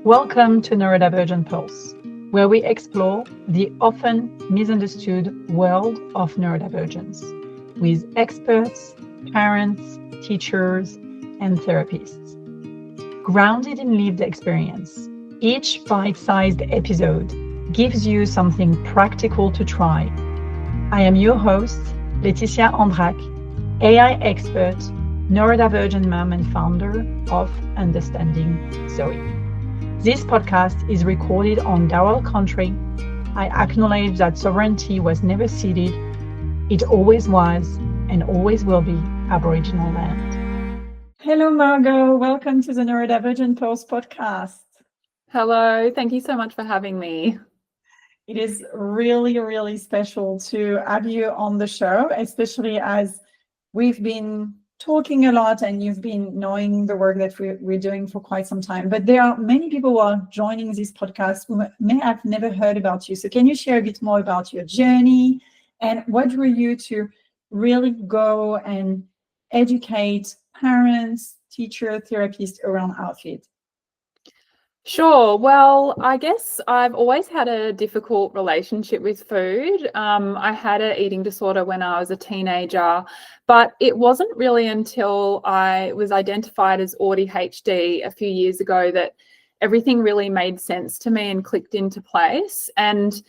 Welcome to Neurodivergent Pulse, where we explore the often misunderstood world of neurodivergence with experts, parents, teachers, and therapists. Grounded in lived experience, each bite-sized episode gives you something practical to try. I am your host, Laetitia, AI expert, neurodivergent mom and founder of Understanding Zoe. This podcast is recorded on Daryl country. I acknowledge that sovereignty was never ceded. It always was and always will be Aboriginal land. Hello, Margo. Welcome to the Neurodivergent Pulse podcast. Hello. Thank you so much for having me. It is really, really special to have you on the show, especially as we've been talking a lot and you've been knowing the work that we're doing for quite some time. But there are many people who are joining this podcast who may have never heard about you. So can you share a bit more about your journey and what drew you to really go and educate parents, teachers, therapists around ARFID? Sure. Well, I guess I've always had a difficult relationship with food. I had an eating disorder when I was a teenager, but it wasn't really until I was identified as AuDHD a few years ago that everything really made sense to me and clicked into place. And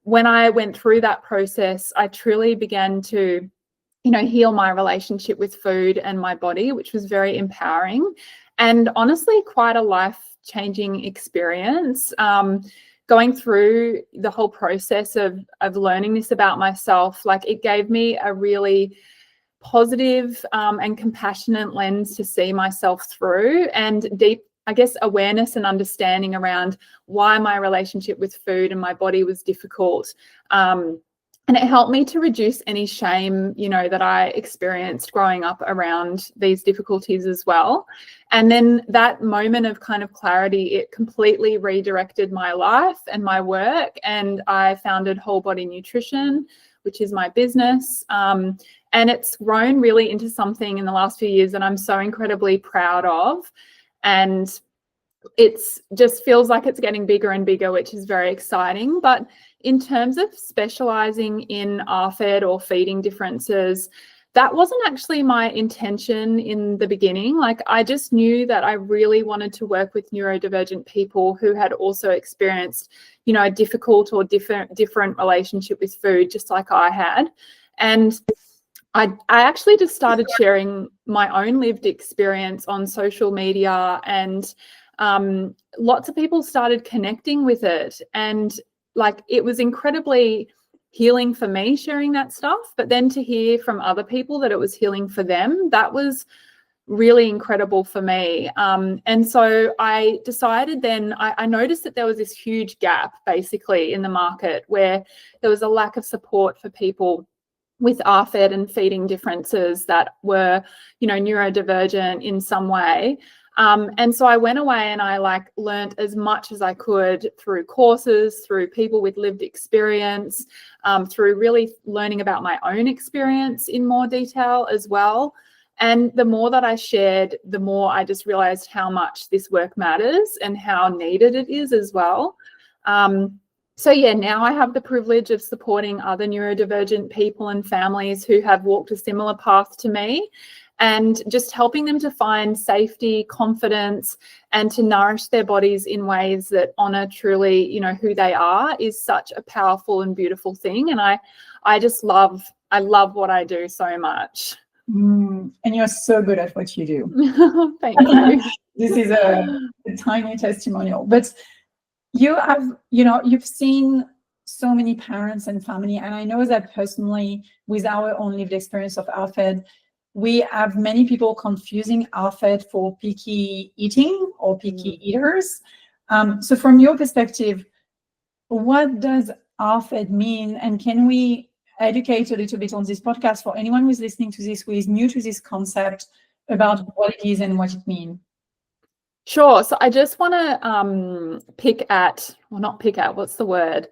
when I went through that process, I truly began to, heal my relationship with food and my body, which was very empowering and honestly quite a life-changing experience. Going through the whole process of learning this about myself, it gave me a really positive and compassionate lens to see myself through, and deep, awareness and understanding around why my relationship with food and my body was difficult. And it helped me to reduce any shame, that I experienced growing up around these difficulties as well. And then that moment of kind of clarity, it completely redirected my life and my work. And I founded Whole Body Nutrition, which is my business. And it's grown really into something in the last few years that I'm so incredibly proud of. And it's just feels like it's getting bigger and bigger, which is very exciting. But in terms of specializing in ARFID or feeding differences, that wasn't actually my intention in the beginning. I just knew that I really wanted to work with neurodivergent people who had also experienced, a difficult or different relationship with food, just like I had. And I actually just started sharing my own lived experience on social media, and lots of people started connecting with it. And it was incredibly healing for me sharing that stuff, but then to hear from other people that it was healing for them, that was really incredible for me. And so I decided then, I noticed that there was this huge gap basically in the market where there was a lack of support for people with ARFID and feeding differences that were, neurodivergent in some way. And so I went away and I learned as much as I could through courses, through people with lived experience, through really learning about my own experience in more detail as well. And the more that I shared, the more I just realized how much this work matters and how needed it is as well. Now I have the privilege of supporting other neurodivergent people and families who have walked a similar path to me, and just helping them to find safety, confidence, and to nourish their bodies in ways that honor truly, who they are is such a powerful and beautiful thing. And I love what I do so much. And you're so good at what you do. Thank you. This is a tiny testimonial, but you have, you've seen so many parents and family, and I know that personally with our own lived experience of ARFID, we have many people confusing ARFID for picky eating or picky eaters. So from your perspective, what does ARFID mean? And can we educate a little bit on this podcast for anyone who's listening to this, who is new to this concept, about what it is and what it means? Sure. So I just want to what's the word?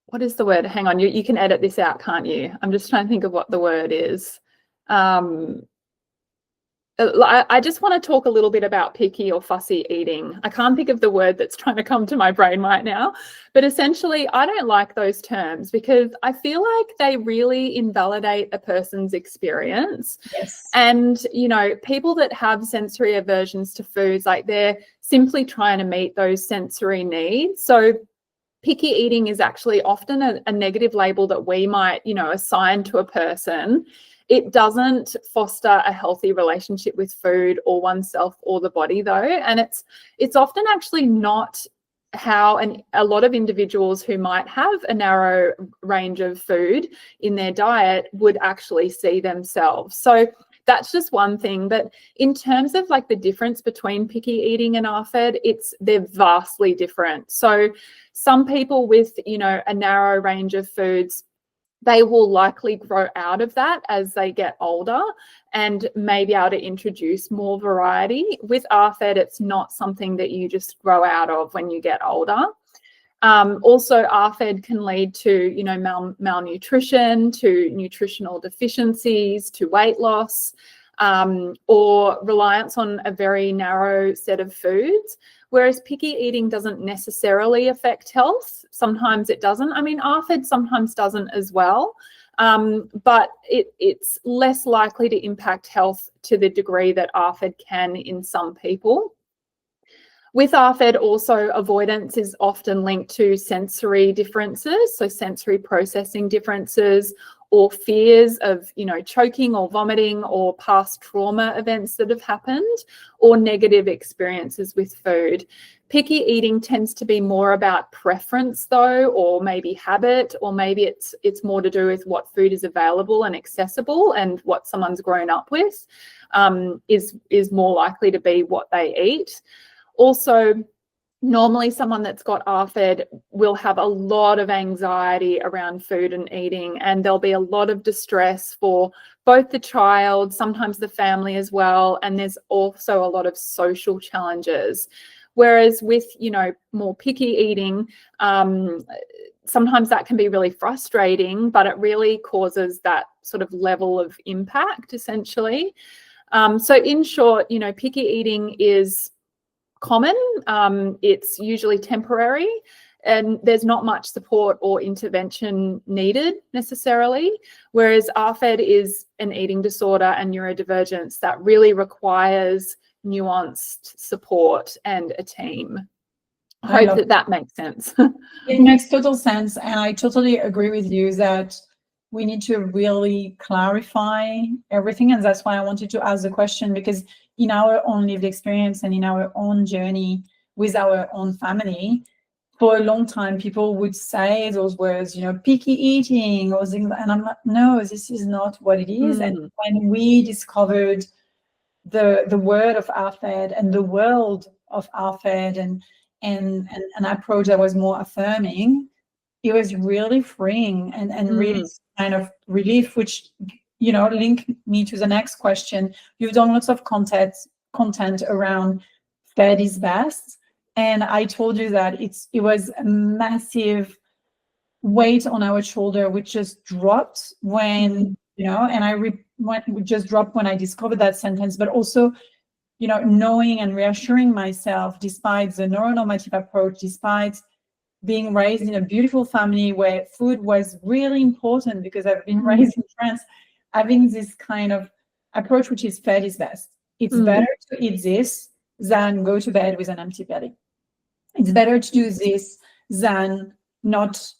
What is the word? Hang on, you can edit this out, can't you? I'm just trying to think of what the word is. I just want to talk a little bit about picky or fussy eating. I can't think of the word that's trying to come to my brain right now, but essentially I don't like those terms because I feel like they really invalidate a person's experience. Yes. And, you know, people that have sensory aversions to foods, like they're simply trying to meet those sensory needs. So picky eating is actually often a negative label that we might, you know, assign to a person. It doesn't foster a healthy relationship with food or oneself or the body, though. And it's often actually not how a lot of individuals who might have a narrow range of food in their diet would actually see themselves. So that's just one thing. But in terms of like the difference between picky eating and ARFID, they're vastly different. So some people with, you know, a narrow range of foods, they will likely grow out of that as they get older and may be able to introduce more variety. With ARFID, it's not something that you just grow out of when you get older. Also, ARFID can lead to, you know, malnutrition, to nutritional deficiencies, to weight loss, or reliance on a very narrow set of foods. Whereas picky eating doesn't necessarily affect health. Sometimes it doesn't. I mean, ARFID sometimes doesn't as well, but it's less likely to impact health to the degree that ARFID can in some people. With ARFID, also, avoidance is often linked to sensory differences, so sensory processing differences, or fears of, you know, choking or vomiting or past trauma events that have happened, or negative experiences with food. Picky eating tends to be more about preference, though, or maybe habit, or maybe it's more to do with what food is available and accessible, and what someone's grown up with is more likely to be what they eat. Also, normally someone that's got ARFID will have a lot of anxiety around food and eating, and there'll be a lot of distress for both the child, sometimes the family as well, and there's also a lot of social challenges. Whereas with, you know, more picky eating, sometimes that can be really frustrating, but it really causes that sort of level of impact, essentially. So in short, you know, picky eating is common. It's usually temporary, and there's not much support or intervention needed necessarily, whereas ARFID is an eating disorder and neurodivergence that really requires nuanced support and a team. I hope that makes sense. It makes total sense, and I totally agree with you that we need to really clarify everything, and that's why I wanted to ask the question, because in our own lived experience and in our own journey with our own family, for a long time, people would say those words, you know, picky eating or things, and I'm like, no, this is not what it is. And when we discovered the word of ARFID and the world of ARFID and an approach that was more affirming, it was really freeing and really kind of relief, which, you know, link me to the next question. You've done lots of content around fed is best, and I told you that it was a massive weight on our shoulder, which just dropped when, you know, and just dropped when I discovered that sentence, but also, you know, knowing and reassuring myself, despite the neuronormative approach, despite being raised in a beautiful family where food was really important, because I've been raised in France, having this kind of approach, which is fed is best. It's better to eat this than go to bed with an empty belly. It's better to do this than not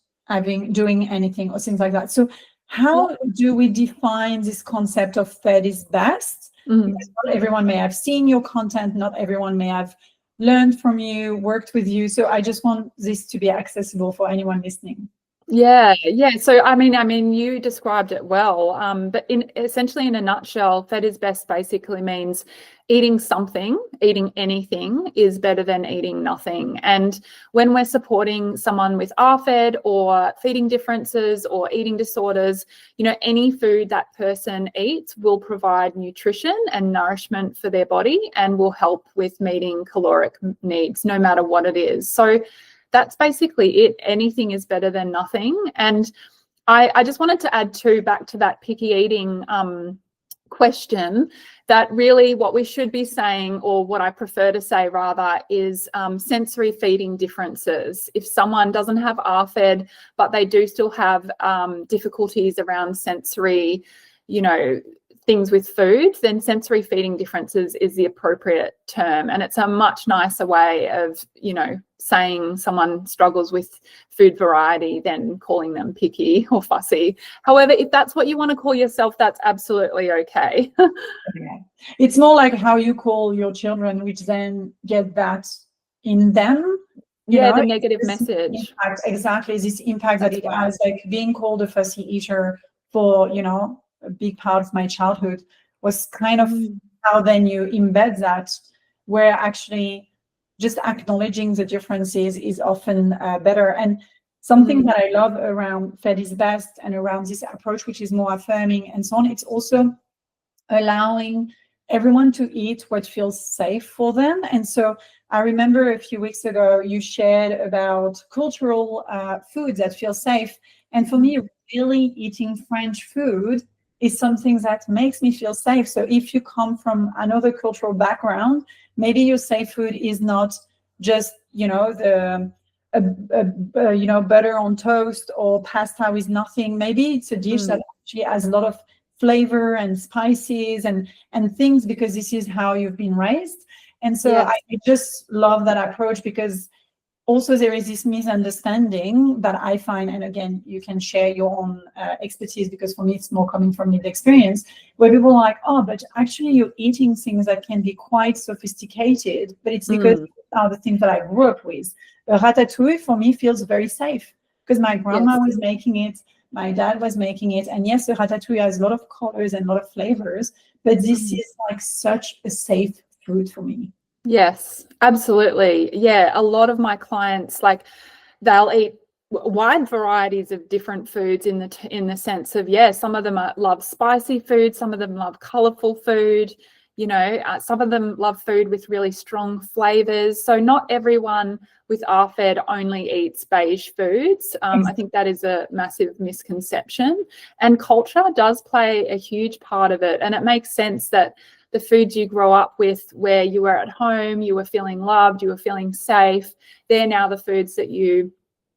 doing anything or things like that. So how do we define this concept of fed is best? Because not everyone may have seen your content, not everyone may have learned from you, worked with you. So I just want this to be accessible for anyone listening. Yeah. So I mean, you described it well. But essentially, in a nutshell, fed is best basically means eating something, eating anything is better than eating nothing. And when we're supporting someone with ARFID or feeding differences or eating disorders, you know, any food that person eats will provide nutrition and nourishment for their body and will help with meeting caloric needs, no matter what it is. So that's basically it. Anything is better than nothing. And I just wanted to add back to that picky eating question, that really what we should be saying, or what I prefer to say rather, is sensory feeding differences. If someone doesn't have ARFID, but they do still have difficulties around sensory, things with food, then sensory feeding differences is the appropriate term. And it's a much nicer way of, saying someone struggles with food variety than calling them picky or fussy. However, if that's what you want to call yourself, that's absolutely okay. Okay. It's more like how you call your children, which then get that in them. The negative message. Impact, exactly, this impact that it has, like being called a fussy eater for, a big part of my childhood was kind of how then you embed that, where actually just acknowledging the differences is often better. And something that I love around Fed is Best and around this approach, which is more affirming and so on, it's also allowing everyone to eat what feels safe for them. And so I remember a few weeks ago, you shared about cultural foods that feel safe. And for me, really eating French food is something that makes me feel safe. So if you come from another cultural background, maybe your safe food is not just, the butter on toast or pasta with nothing. Maybe it's a dish that actually has a lot of flavor and spices and things, because this is how you've been raised. And so I just love that approach, because also there is this misunderstanding that I find, and again, you can share your own expertise, because for me it's more coming from lived experience, where people are like, oh, but actually you're eating things that can be quite sophisticated, but it's because these are the things that I grew up with. A ratatouille for me feels very safe, because my grandma was making it, my dad was making it, and yes, the ratatouille has a lot of colors and a lot of flavors, but this is like such a safe food for me. Yes, absolutely. Yeah, a lot of my clients, like, they'll eat wide varieties of different foods in the sense of, some of them love spicy food, some of them love colorful food, some of them love food with really strong flavors. So not everyone with ARFID only eats beige foods. I think that is a massive misconception, and culture does play a huge part of it. And it makes sense that the foods you grow up with, where you were at home, you were feeling loved, you were feeling safe, they're now the foods that you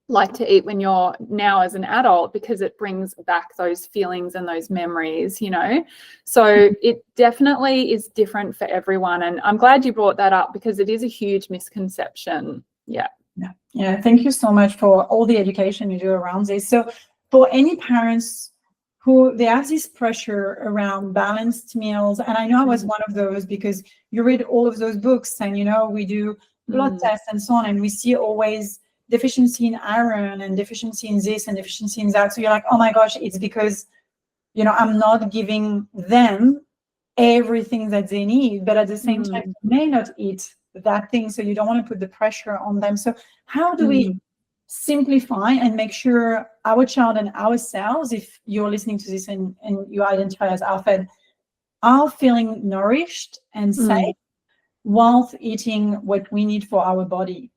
like to eat when you're now as an adult, because it brings back those feelings and those memories, So it definitely is different for everyone. And I'm glad you brought that up, because it is a huge misconception. Yeah. Thank you so much for all the education you do around this. So for any parents who they have this pressure around balanced meals, and I know I was one of those, because you read all of those books and we do blood tests and so on, and we see always deficiency in iron and deficiency in this and deficiency in that. So you're like, oh my gosh, it's because I'm not giving them everything that they need, but at the same time they may not eat that thing, so you don't want to put the pressure on them. So how do we simplify and make sure our child and ourselves, if you're listening to this and you identify as ARFID, are feeling nourished and safe whilst eating what we need for our body?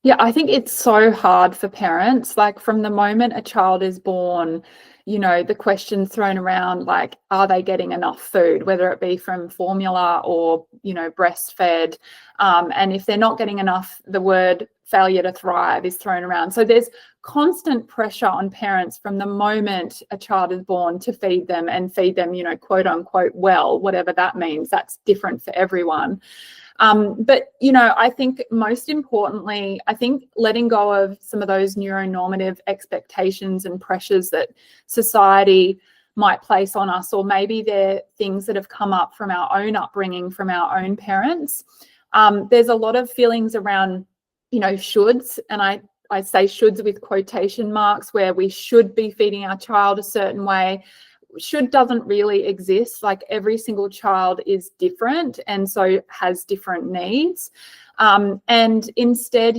Yeah, I think it's so hard for parents. Like, from the moment a child is born, the questions thrown around, like, are they getting enough food, whether it be from formula or, breastfed. And if they're not getting enough, the word failure to thrive is thrown around. So there's constant pressure on parents from the moment a child is born to feed them, quote unquote, well, whatever that means. That's different for everyone. But, I think most importantly, letting go of some of those neuronormative expectations and pressures that society might place on us, or maybe they're things that have come up from our own upbringing, from our own parents. There's a lot of feelings around, shoulds, and I say shoulds with quotation marks, where we should be feeding our child a certain way. Should doesn't really exist. Like, every single child is different, and so has different needs. And instead,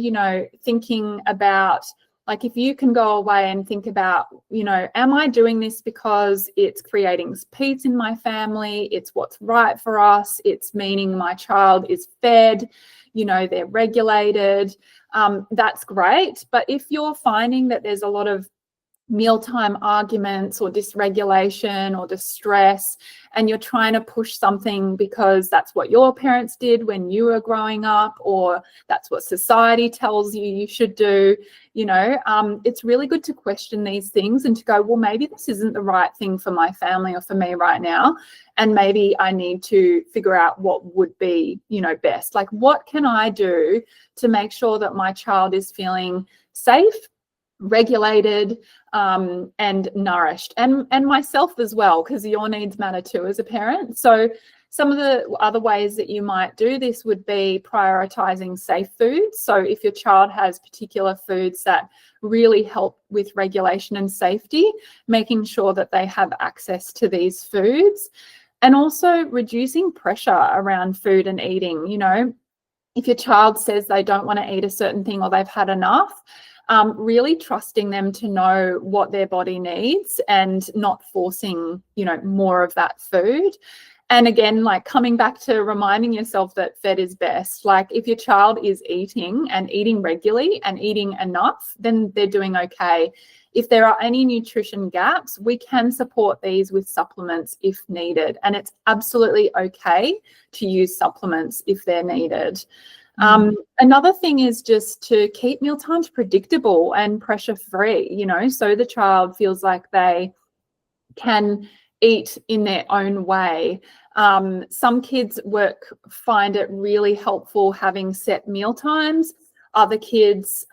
thinking about, like, if you can go away and think about, am I doing this because it's creating peace in my family? It's what's right for us. It's meaning my child is fed, they're regulated. That's great. But if you're finding that there's a lot of mealtime arguments or dysregulation or distress, and you're trying to push something because that's what your parents did when you were growing up, or that's what society tells you should do, it's really good to question these things and to go, well, maybe this isn't the right thing for my family or for me right now, and maybe I need to figure out what would be, best. Like, what can I do to make sure that my child is feeling safe, regulated, and nourished, and myself as well, because your needs matter too as a parent. So some of the other ways that you might do this would be prioritizing safe foods. So if your child has particular foods that really help with regulation and safety, making sure that they have access to these foods, and also reducing pressure around food and eating. If your child says they don't want to eat a certain thing or they've had enough, really trusting them to know what their body needs and not forcing, more of that food. And again, like coming back to reminding yourself that fed is best. Like if your child is eating and eating regularly and eating enough, then they're doing okay. If there are any nutrition gaps, we can support these with supplements if needed. And it's absolutely okay to use supplements if they're needed. Another thing is just to keep mealtimes predictable and pressure-free, so the child feels like they can eat in their own way. Some kids find it really helpful having set meal times. Other kids,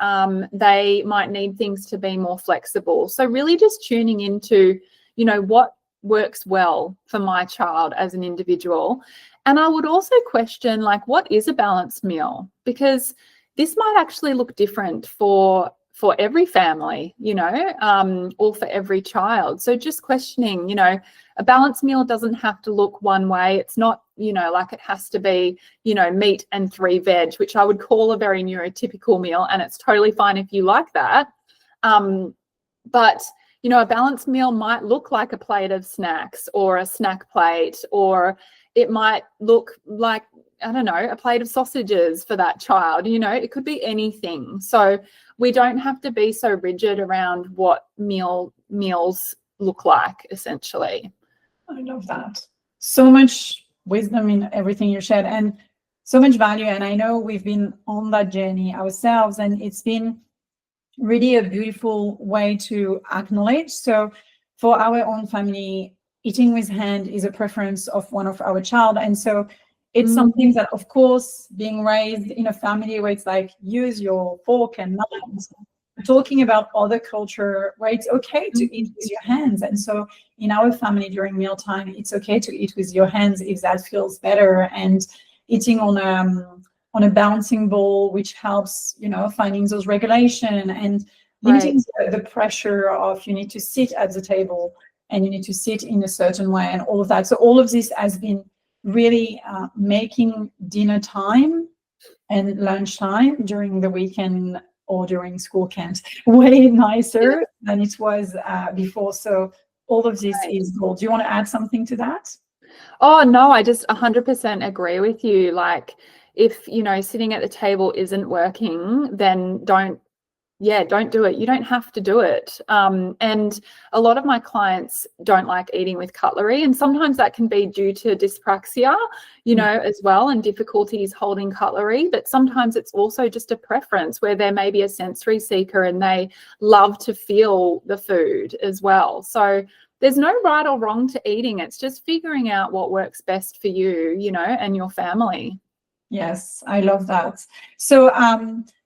they might need things to be more flexible. So really just tuning into, what works well for my child as an individual. And I would also question, like, what is a balanced meal? Because this might actually look different for every family, or for every child. So just questioning, a balanced meal doesn't have to look one way. It's not, like it has to be, meat and 3 veg, which I would call a very neurotypical meal. And it's totally fine if you like that. But a balanced meal might look like a plate of snacks or a snack plate, or it might look like, I don't know, a plate of sausages for that child. It could be anything. So we don't have to be so rigid around what meals look like, essentially. I love that. So much wisdom in everything you shared and so much value. And I know we've been on that journey ourselves, and it's been really a beautiful way to acknowledge. So for our own family, eating with hand is a preference of one of our child. And so it's something that, of course, being raised in a family where it's like, use your fork and knives, talking about other culture where it's okay to eat with your hands. And so in our family during mealtime, it's okay to eat with your hands if that feels better. And eating on a bouncing ball, which helps, finding those regulation and limiting the pressure of you need to sit at the table and you need to sit in a certain way and all of that. So all of this has been really making dinner time and lunchtime during the weekend or during school camps way nicer than it was before. So all of this is gold. Do you want to add something to that? Oh, no, I just 100% agree with you. Like if, sitting at the table isn't working, then don't do it. You don't have to do it. And a lot of my clients don't like eating with cutlery, and sometimes that can be due to dyspraxia, as well, and difficulties holding cutlery. But sometimes it's also just a preference where they may be a sensory seeker and they love to feel the food as well. So there's no right or wrong to eating. It's just figuring out what works best for you, and your family. Yes, I love that. So,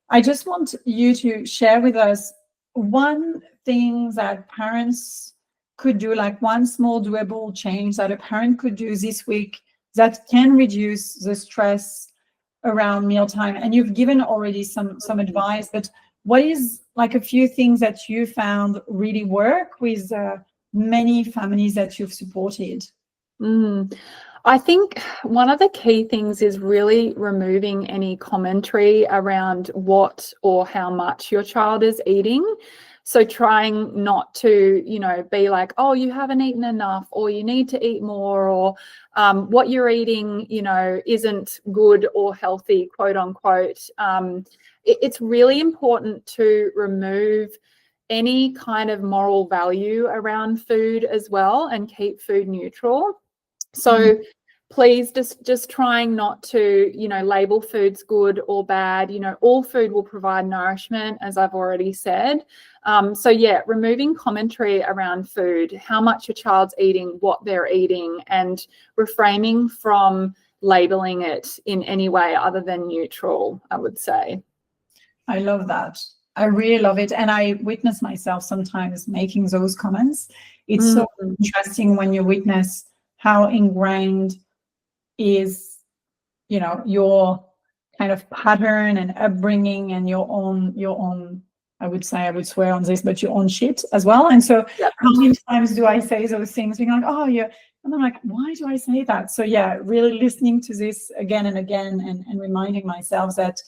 I just want you to share with us one thing that parents could do, like one small doable change that a parent could do this week that can reduce the stress around mealtime. And you've given already some advice, but what is like a few things that you found really work with many families that you've supported? I think one of the key things is really removing any commentary around what or how much your child is eating. So trying not to, be like, oh, you haven't eaten enough, or you need to eat more, or what you're eating, isn't good or healthy, quote unquote. It's really important to remove any kind of moral value around food as well, and keep food neutral. So please just trying not to, label foods good or bad. All food will provide nourishment, as I've already said. So yeah, removing commentary around food, how much your child's eating, what they're eating, and refraining from labeling it in any way other than neutral, I would say. I love that. I really love it. And I witness myself sometimes making those comments. It's so interesting when you witness how ingrained is, your kind of pattern and upbringing and your own, I would swear on this, but your own shit as well. And so how many times do I say those things being like, oh yeah, and I'm like, why do I say that? So yeah, really listening to this again and again, and reminding myself that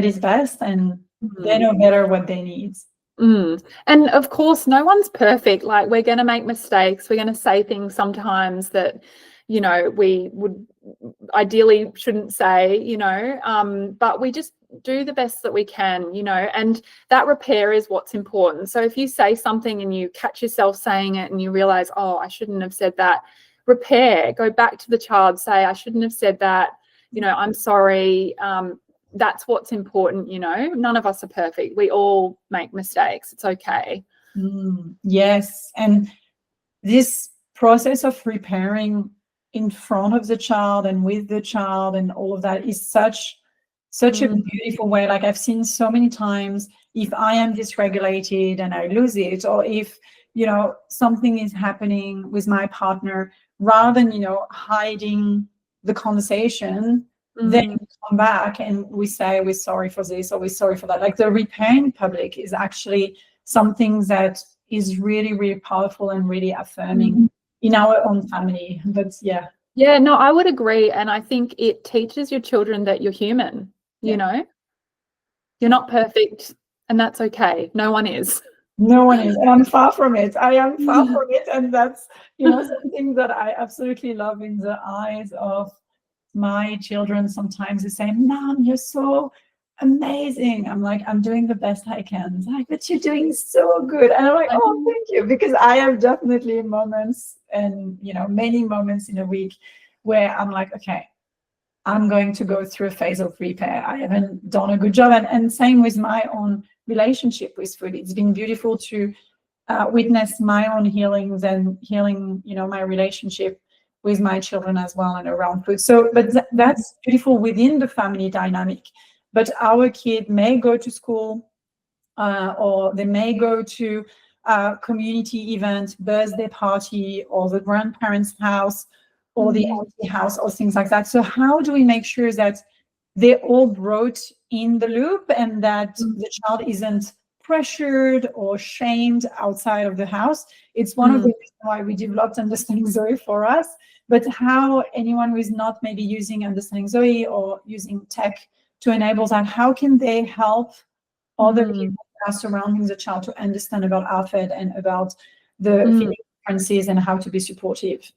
is best, and they know better what they need. And of course, no one's perfect. Like, we're going to make mistakes. We're going to say things sometimes that, we would ideally shouldn't say, but we just do the best that we can, and that repair is what's important. So if you say something and you catch yourself saying it and you realize, oh, I shouldn't have said that, repair, go back to the child, say, I shouldn't have said that, I'm sorry. That's what's important. None of us are perfect. We all make mistakes. It's okay. Yes. And this process of repairing in front of the child and with the child and all of that is such a beautiful way. Like, I've seen so many times, if I am dysregulated and I lose it, or if, something is happening with my partner, rather than, hiding the conversation, then we come back and we say, we're sorry for this or we're sorry for that. Like, the repair in public is actually something that is really, really powerful and really affirming in our own family. But yeah. Yeah, no, I would agree. And I think it teaches your children that you're human, you're not perfect, and that's okay. No one is. No one is. And I'm far from it. I am far from it. And that's, something that I absolutely love in the eyes of my children. Sometimes they say, Mom, you're so amazing. I'm like, I'm doing the best I can. It's like, but you're doing so good. And I'm like, oh, thank you. Because I have definitely moments, and many moments in a week, where I'm like, okay, I'm going to go through a phase of repair. I haven't done a good job. And same with my own relationship with food. It's been beautiful to witness my own healings and healing, my relationship with my children as well, and around food. So, but that's beautiful within the family dynamic. But our kid may go to school, or they may go to a community event, birthday party, or the grandparents' house, or the auntie house, or things like that. So how do we make sure that they're all brought in the loop, and that the child isn't pressured or shamed outside of the house? It's one of the reasons why we developed Understanding Zoe for us. But how anyone who is not maybe using Understanding Zoe or using tech to enable that, how can they help other people that are surrounding the child to understand about ARFID and about the feeling differences and how to be supportive?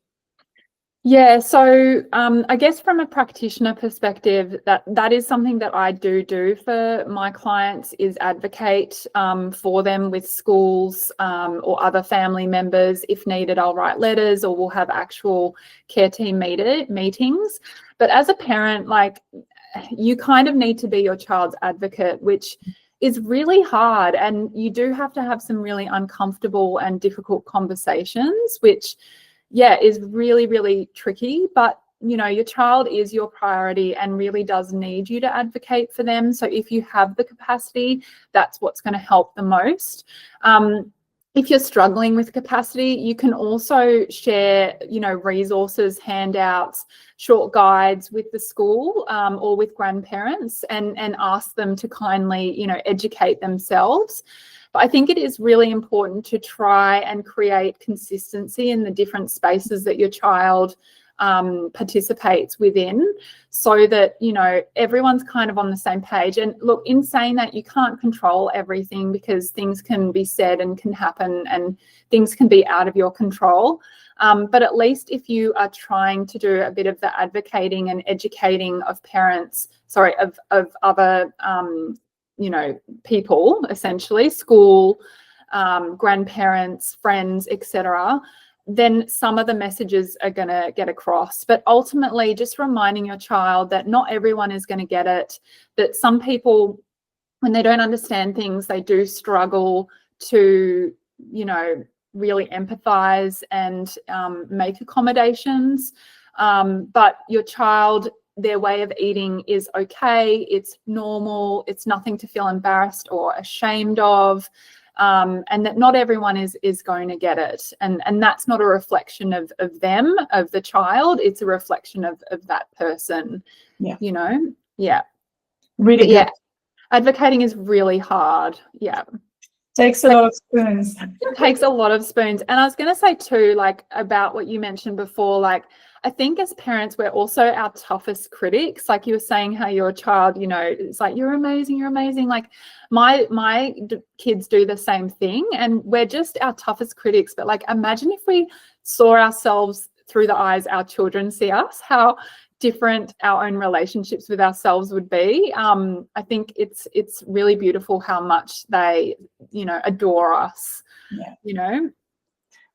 Yeah, so I guess from a practitioner perspective, that is something that I do for my clients, is advocate for them with schools or other family members. If needed, I'll write letters, or we'll have actual care team meetings. But as a parent, like, you kind of need to be your child's advocate, which is really hard. And you do have to have some really uncomfortable and difficult conversations, which is really, really tricky. But, your child is your priority and really does need you to advocate for them. So if you have the capacity, that's what's going to help the most. If you're struggling with capacity, you can also share, resources, handouts, short guides with the school or with grandparents, and ask them to kindly, educate themselves. But I think it is really important to try and create consistency in the different spaces that your child participates within, so that everyone's kind of on the same page. And look, in saying that, you can't control everything, because things can be said and can happen, and things can be out of your control. But at least if you are trying to do a bit of the advocating and educating of parents, of other people, essentially, school, grandparents, friends, etc., then some of the messages are going to get across. But ultimately, just reminding your child that not everyone is going to get it, that some people, when they don't understand things, they do struggle to, really empathize and make accommodations. But your child, their way of eating is okay, it's normal, it's nothing to feel embarrassed or ashamed of. And that not everyone is going to get it. And that's not a reflection of them, of the child. It's a reflection of that person, Yeah. Yeah. Really good. Yeah. Advocating is really hard. Yeah. Takes a lot of spoons. It takes a lot of spoons. And I was going to say too, like about what you mentioned before, like I think as parents, we're also our toughest critics. Like you were saying how your child, it's like, you're amazing, you're amazing. Like my kids do the same thing, and we're just our toughest critics. But like, imagine if we saw ourselves through the eyes our children see us, how different our own relationships with ourselves would be. I think it's really beautiful how much they, adore us. Yeah.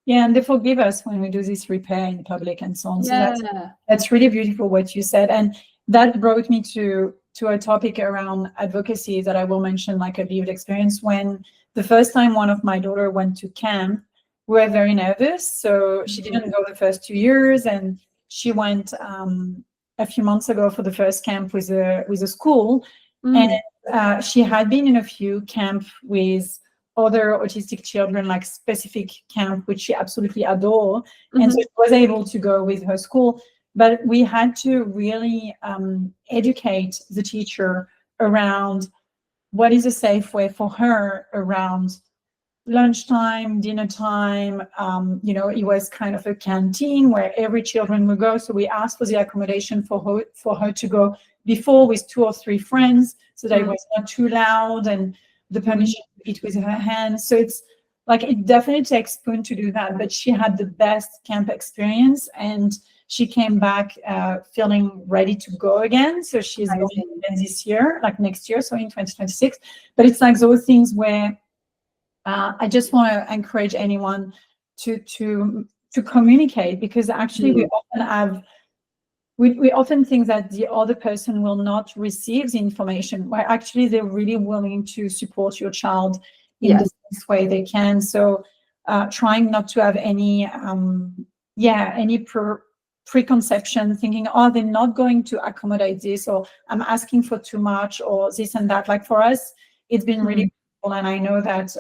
Yeah, and they forgive us when we do this repair in public and so on. Yeah. So that's really beautiful what you said. And that brought me to a topic around advocacy that I will mention, like a lived experience. When the first time one of my daughter went to camp, we were very nervous. So she didn't go the first 2 years, and she went a few months ago for the first camp with a school. And she had been in a few camp with other autistic children, like specific camp, which she absolutely adore. And so she was able to go with her school. But we had to really educate the teacher around what is a safe way for her around lunchtime, dinner time. It was kind of a canteen where every children would go. So we asked for the accommodation for her to go before with 2 or 3 friends, so that it was not too loud, and the permission to eat with her hands. So it's like, it definitely takes spoon to do that, but she had the best camp experience, and she came back feeling ready to go again. So she's going again this year, like next year, so in 2026. But it's like those things where I just want to encourage anyone to communicate, because actually we often have, we often think that the other person will not receive the information, where actually they're really willing to support your child in the best way they can. So trying not to have any preconception, thinking, oh, they're not going to accommodate this, or I'm asking for too much, or this and that. Like for us, it's been really cool, and I know that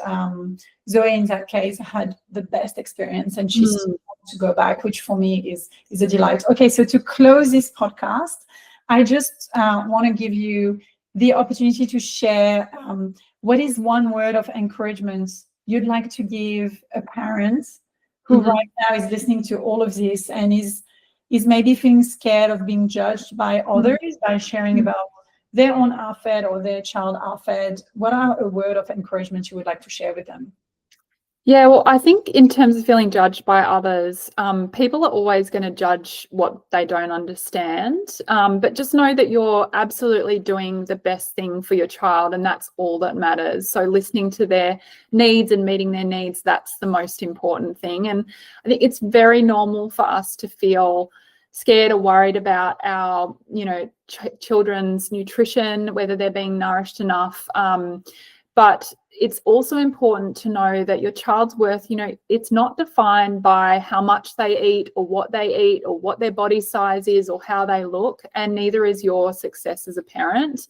Zoe in that case had the best experience, and she's to go back, which for me is a delight. Okay, so to close this podcast, I just want to give you the opportunity to share what is one word of encouragement you'd like to give a parent who right now is listening to all of this and is maybe feeling scared of being judged by others by sharing about their own ARFID or their child ARFID. What are a word of encouragement you would like to share with them? Yeah, well, I think in terms of feeling judged by others, people are always going to judge what they don't understand. But just know that you're absolutely doing the best thing for your child, and that's all that matters. So listening to their needs and meeting their needs, that's the most important thing. And I think it's very normal for us to feel scared or worried about our, children's nutrition, whether they're being nourished enough. But it's also important to know that your child's worth, it's not defined by how much they eat or what their body size is or how they look, and neither is your success as a parent.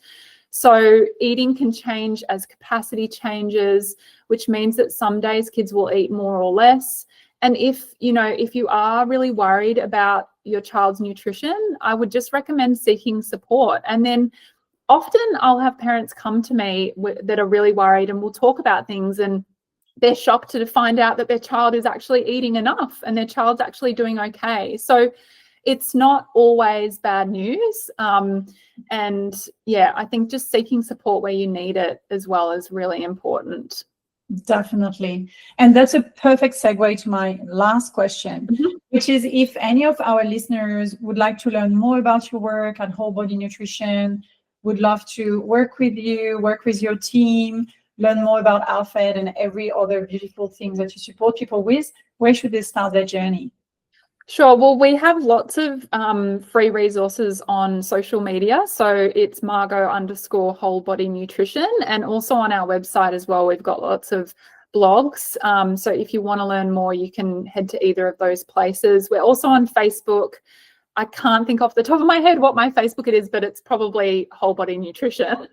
So eating can change as capacity changes, which means that some days kids will eat more or less. And if you are really worried about your child's nutrition, I would just recommend seeking support. And then often I'll have parents come to me that are really worried, and we'll talk about things, and they're shocked to find out that their child is actually eating enough and their child's actually doing okay. So it's not always bad news. And yeah, I think just seeking support where you need it as well is really important. Definitely. And that's a perfect segue to my last question, which is, if any of our listeners would like to learn more about your work at Whole Body Nutrition, would love to work with you, work with your team, learn more about ARFID and every other beautiful thing that you support people with, where should they start their journey? Sure. Well, we have lots of free resources on social media. So it's Margo_whole body nutrition. And also on our website as well, we've got lots of blogs. So if you want to learn more, you can head to either of those places. We're also on Facebook. I can't think off the top of my head what my Facebook it is, but it's probably Whole Body Nutrition.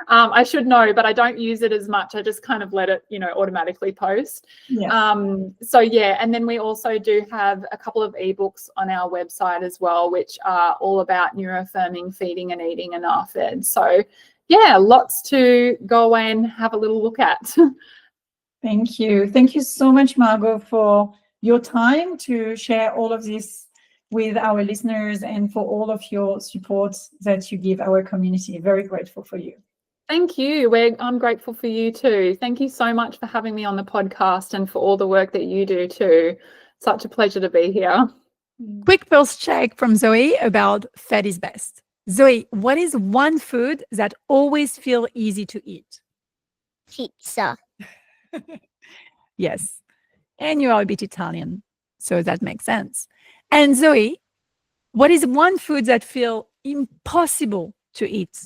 I should know, but I don't use it as much. I just kind of let it, automatically post. Yeah. So yeah, and then we also do have a couple of ebooks on our website as well, which are all about neuroaffirming, feeding and eating and ARFID. So yeah, lots to go away and have a little look at. Thank you. Thank you so much, Margo, for your time to share all of this with our listeners and for all of your support that you give our community. Very grateful for you. Thank you. I'm grateful for you too. Thank you so much for having me on the podcast and for all the work that you do too. Such a pleasure to be here. Quick pulse check from Zoe about fat is best. Zoe, what is one food that always feels easy to eat? Pizza. Yes. And you are a bit Italian, so that makes sense. And Zoe, what is one food that feels impossible to eat?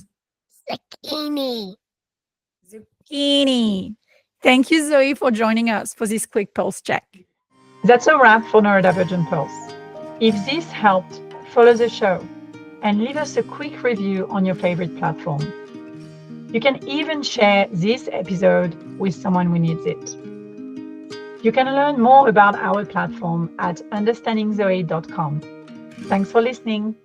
Zucchini. Zucchini. Thank you, Zoe, for joining us for this quick pulse check. That's a wrap for Neurodivergent Pulse. If this helped, follow the show and leave us a quick review on your favorite platform. You can even share this episode with someone who needs it. You can learn more about our platform at understandingzoe.com. Thanks for listening.